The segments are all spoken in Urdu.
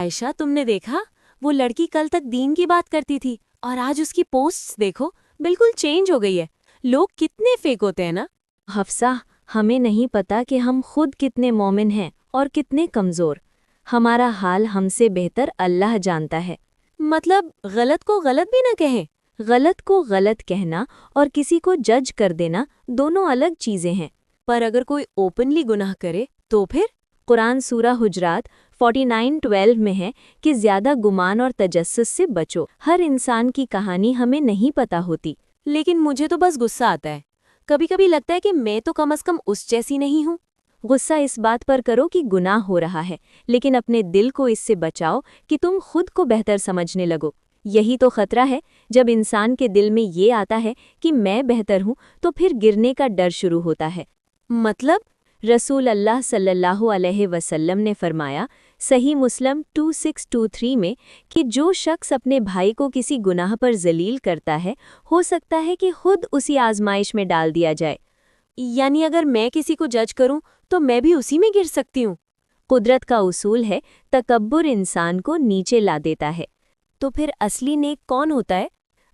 عائشہ، تم نے دیکھا وہ لڑکی کل تک دین کی بات کرتی تھی اور آج اس کی پوسٹس دیکھو، بالکل چینج ہو گئی ہے۔ لوگ کتنے فیک ہوتے ہیں نا۔ حفصہ، ہمیں نہیں پتا کہ ہم خود کتنے مومن ہیں اور کتنے کمزور۔ ہمارا حال ہم سے بہتر اللہ جانتا ہے۔ مطلب غلط کو غلط بھی نہ کہیں؟ غلط کو غلط کہنا اور کسی کو جج کر دینا دونوں الگ چیزیں ہیں۔ پر اگر کوئی اوپنلی گناہ کرے تو پھر؟ قرآن سورہ حجرات 49:12 میں ہے کہ زیادہ گمان اور تجسس سے بچو۔ ہر انسان کی کہانی ہمیں نہیں پتا ہوتی۔ لیکن مجھے تو بس غصہ آتا ہے، کبھی کبھی لگتا ہے کہ میں تو کم از کم اس جیسی نہیں ہوں۔ غصہ اس بات پر کرو کہ گناہ ہو رہا ہے، لیکن اپنے دل کو اس سے بچاؤ کہ تم خود کو بہتر سمجھنے لگو۔ یہی تو خطرہ ہے، جب انسان کے دل میں یہ آتا ہے کہ میں بہتر ہوں تو پھر گرنے کا ڈر شروع ہوتا ہے۔ مطلب؟ رسول اللہ صلی اللہ علیہ وسلم نے فرمایا، صحیح مسلم 2623 میں، کہ جو شخص اپنے بھائی کو کسی گناہ پر ذلیل کرتا ہے، ہو سکتا ہے کہ خود اسی آزمائش میں ڈال دیا جائے۔ یعنی اگر میں کسی کو جج کروں تو میں بھی اسی میں گر سکتی ہوں؟ قدرت کا اصول ہے، تکبر انسان کو نیچے لا دیتا ہے۔ تو پھر اصلی نیک کون ہوتا ہے؟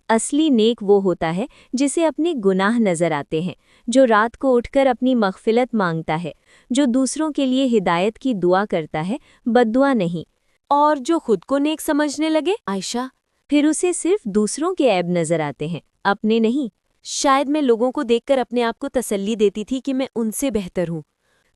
اصلی نیک وہ ہوتا ہے جسے اپنے گناہ نظر آتے ہیں، جو رات کو اٹھ کر اپنی مغفرت مانگتا ہے، جو دوسروں کے لیے ہدایت کی دعا کرتا ہے، بد دعا نہیں۔ اور جو خود کو نیک سمجھنے لگے؟ عائشہ، پھر اسے صرف دوسروں کے عیب نظر آتے ہیں، اپنے نہیں۔ شاید میں لوگوں کو دیکھ کر اپنے آپ کو تسلی دیتی تھی کہ میں ان سے بہتر ہوں۔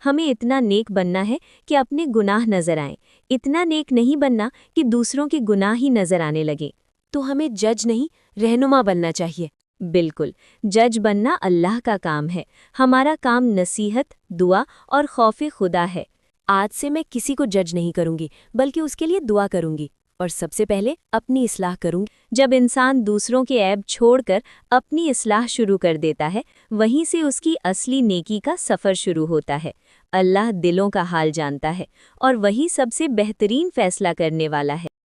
ہمیں اتنا نیک بننا ہے کہ اپنے گناہ نظر آئیں، اتنا نیک نہیں بننا کہ دوسروں کے گناہ ہی نظر آنے لگیں۔ تو ہمیں جج نہیں، رہنما بننا چاہیے۔ بالکل، جج بننا اللہ کا کام ہے، ہمارا کام نصیحت، دعا اور خوف خدا ہے۔ آج سے میں کسی کو جج نہیں کروں گی، بلکہ اس کے لیے دعا کروں گی، اور سب سے پہلے اپنی اصلاح کروں گی۔ جب انسان دوسروں کے عیب چھوڑ کر اپنی اصلاح شروع کر دیتا ہے، وہیں سے اس کی اصلی نیکی کا سفر شروع ہوتا ہے۔ اللہ دلوں کا حال جانتا ہے، اور وہی سب سے بہترین فیصلہ کرنے والا ہے۔